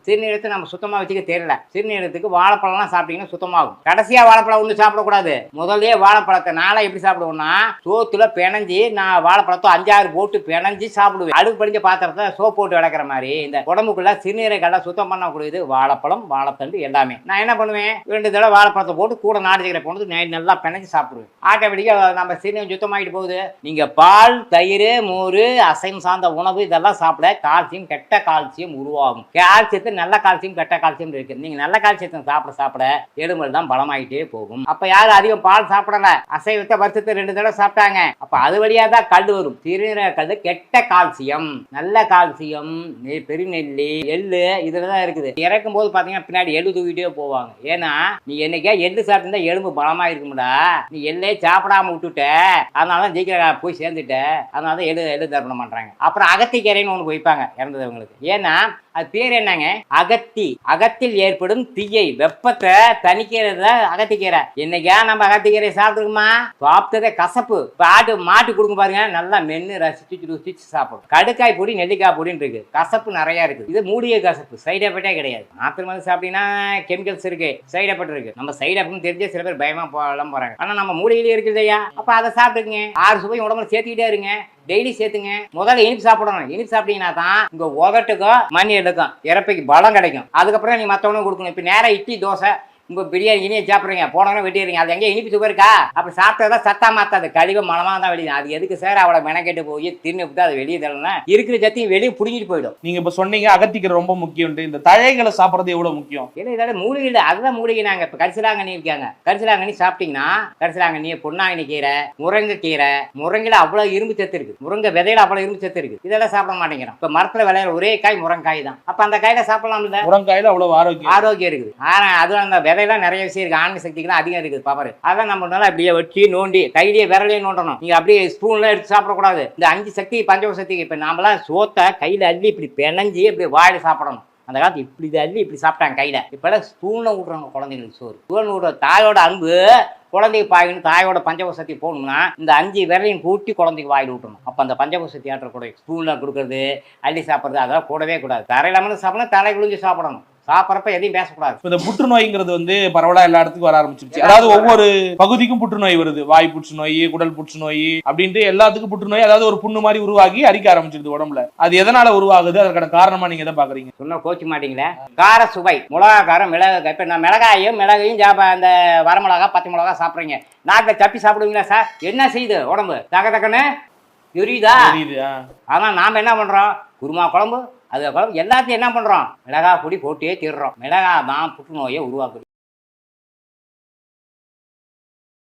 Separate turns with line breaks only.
சிறுநீரகத்தை நம்ம சுத்தமா வச்சுக்க தெரியல. சிறுநீரகத்துக்கு வாழைப்பழம்லாம் சாப்பிட்டீங்கன்னா சுத்தமாகும். கடைசியா வாழைப்பழம் ஒன்றும் சாப்பிடக்கூடாது. முதல்ல வாழைப்பழத்தை நாளை எப்படி சாப்பிடுவோம்னா, சோத்துல பிணைஞ்சி நான் வாழைப்பழத்தை 5-6 போட்டு பிணைஞ்சி சாப்பிடுவேன். அடுப்பு படிஞ்ச பாத்திரத்தை சோப் போட்டு விளக்குற மாதிரி இந்த உடம்புக்குள்ள சிறுநீரகெல்லாம் சுத்தம் பண்ணக்கூடியது வாழைப்பழம், வாழைத்தண்டு எல்லாமே. நான் என்ன பண்ணுவேன், 2 தடவை வாழைப்பழத்தை போட்டு கூட நாட்டு சக்கரை போட்டு நல்லா பிணைஞ்சு சாப்பிடுவேன். ஆட்டோமேட்டிக்கா நம்ம சிறுநீரகம் சுத்தமாயிட்டு போகுது. நீங்க பால், தயிர், மோர், அசைவம் சார்ந்த உணவு இதெல்லாம் சாப்பிட கால்சியம், கெட்ட கால்சியம் உருவாகும். கால்சியத்து நல்ல கால்சியம், கெட்ட கால்சியம் இருக்கு. நீங்க நல்ல கால்சியத்தை சாப்பிட எலும்புகள் தான் பலமாயிட்டே போகும். அப்ப யாரும் அதிகம் பால் சாப்பிடல, அசைவத்தை வருஷத்துக்கு 2 தடவை சாப்பிட்டாங்க. அப்ப அது வழியா தான் கல் வரும். சிறுநீரக கல் கெட்ட கால்சியம், நல்ல கால்சியம் பெருநெல்லி, எள்ளு இதுலதான் இருக்குது. இறக்கும் போது பாத்தீங்கன்னா பின்னாடி எள்ளு தூக்கிட்டே போவாங்க. ஏன்னா நீ என்னைக்கா எள்ளு சாப்பிட்டு எலும்பு பலமா இருக்கும்டா, நீ எள்ளே சாப்பிடாம விட்டுட்ட, அதனாலதான் ஜீக்கிரம் போய் சேர்ந்துட்ட. அதனாலதான் எள்ளு தர்ப்பணம் பண்றாங்க. அப்புறம் அகத்திக்கீரைன்னு ஒண்ணு வைப்பாங்க இறந்தவங்களுக்கு. ஏன்னா அது பேர் என்னங்க, அகத்தி. அகத்தில் ஏற்படும் தீயை வெப்பத்தை தணிக்கிறத அகத்திக்கீரை. என்னைக்கா நம்ம அகத்திக்கீரை சாப்பிட்டுருக்குமா? சாப்பிட்டதே கசப்பு. மாட்டு கொடுங்க பாருங்க, நல்லா மென்னு ருசிச்சு சாப்பிடும். கடுக்காய் பொடி, நெல்லிக்காய் பொடின்னு இருக்கு, கசப்பு நிறைய இருக்கு. இது மூலிகை கசப்பு, சைடு எஃபெக்டே கிடையாது. மாத்திரை மருந்து சாப்பிட்டீங்கன்னா கெமிக்கல்ஸ் இருக்கு, சைடு எஃபெக்ட் இருக்கு. நம்ம சைடு எஃபெக்ட் தெரிஞ்சே சில பேர் பயமா போறாங்க. ஆனா நம்ம மூலிகையிலே இருக்குது ஐயா. அப்ப அதை சாப்பிட்டுக்குங்க. 6 சுவையும் உடம்புல சேர்த்துக்கிட்டே இருங்க. டெய்லி சேர்த்துங்க. முதல்ல இனிப்பு சாப்பிடணும். இனிப்பு சாப்பிட்டீங்கன்னா தான் உங்க உதட்டுக்கும் மணி எடுக்கும், இறப்பைக்கு பலம் கிடைக்கும். அதுக்கப்புறம் நீ மற்றவனும் கொடுக்கணும். இப்போ நேரம் இட்லி, தோசை, உங்க பிரியாணி இனியை சாப்பிட்றீங்க, போனவங்க வெட்டிடுறீங்க. அது எங்கே இனிப்பு சுகர் இருக்கா? அப்படி சாப்பிட்டா சத்தா மாத்தாது, கழிவு மனமாக தான் வெளியே. அது எதுக்கு சார் அவளை மெனக்கெட்டு போய் தின்னுட்டு அது வெளியே தரலன்னா இருக்கிற சத்தையும் வெளியே புடிங்கிட்டு போயிடும்.
நீங்க இப்ப சொன்னீங்க அகத்திக்கீரை ரொம்ப முக்கியம். இந்த தழைகளை சாப்பிட்றது எவ்வளவு முக்கியம்?
ஏன்னா இதெல்லாம் மூலிகை இல்லை, அதுதான் மூலிகை. நாங்க இப்போ கரிசலாங்கண்ணி இருக்காங்க, கரிசலாங்கண்ணி சாப்பிட்டீங்கன்னா கரிசலாங்கண்ணி, பொன்னாங்கண்ணி கீரை, முருங்கைக்கீரை. முருங்கையில அவ்வளவு இரும்பு சத்து இருக்கு, முருங்கை விதையில அவ்வளவு இரும்பு சத்து இருக்கு. இதெல்லாம் சாப்பிட மாட்டேங்கிறோம். இப்போ மரத்துல விளையாட ஒரே காய் முருங்காய் தான். அப்ப அந்த காயில சாப்பிடலாம்ல.
முருங்காயில அவ்வளவு ஆரோக்கியம் இருக்குது.
ஆனா அது அந்த விதையெல்லாம் நிறைய விஷயம் இருக்கு, ஆன்மீக சக்திக்கு அதிகம் இருக்குது. பாப்பாரு அதான் நம்ம அப்படியே வச்சு நோண்டி கையிலேயே விரலையே நோண்டணும். நீங்க அப்படியே ஸ்பூன்ல எடுத்து சாப்பிடக்கூடாது. இந்த 5 சக்தி, பஞ்சவ சக்தி. இப்ப நாமெல்லாம் சோத்தை கையில அள்ளி இப்படி பிணைஞ்சி இப்படி வாயில சாப்பிடணும். அந்த காலத்து இப்படி அள்ளி இப்படி சாப்பிட்டாங்க கையில. இப்பெல்லாம் ஸ்பூன்ல விடுறாங்க குழந்தைங்களுக்கு சோறு. ஸ்பூன் விடுற தாயோட அன்பு குழந்தைக்கு பாயின்னு தாயோட பஞ்சவசதி போகணும்னா இந்த 5 விரலையும் கூட்டி குழந்தைக்கு வாயில் விட்டணும். அப்போ அந்த பஞ்சவசதி ஆற்றக்கூடிய ஸ்பூன்ல கொடுக்கறது, அள்ளி சாப்பிட்றது அதெல்லாம் கூடவே கூடாது. தரையில மட்டும் சாப்பிடணும், தலை குளிஞ்சு சாப்பிடணும். சாப்பிட்றப்ப எதையும் பேசக்கூடாது.
இந்த புற்றுநோய்ங்கிறது பரவலா எல்லா இடத்துக்கும் வர ஆரம்பிச்சிருச்சு. அதாவது ஒவ்வொரு பகுதிக்கும் புற்றுநோய் வருது. வாய் புற்றுநோய், குடல் புற்றுநோய் அப்படின்ட்டு எல்லாத்துக்கும் புற்றுநோய். அதாவது ஒரு புண்ணு மாதிரி உருவாகி அரிக்க ஆரம்பிச்சிருது உடம்புல. அது எதனால உருவாகுது, அதற்கான காரணமா நீங்க எதை பாக்குறீங்க?
சொன்ன கோச்சு மாட்டீங்களே. கார சுவை, மிளகா காரம், மிளகாய். இப்ப நான் மிளகாயும் அந்த வரமிளகா, பச்சை மிளகா சாப்பிட்றீங்க, நாக்கில் தப்பி சாப்பிடுவீங்களா சார்? என்ன செய்யுது உடம்பு? தக்கன்னு எரியுதா? ஆனா நாம என்ன பண்றோம், குருமா குழம்பு, அது குழம்பு எல்லாத்தையும் என்ன பண்றோம், மிளகா பொடி போட்டே தீர்றோம். மிளகா தான் புற்றுநோயை உருவாக்குது.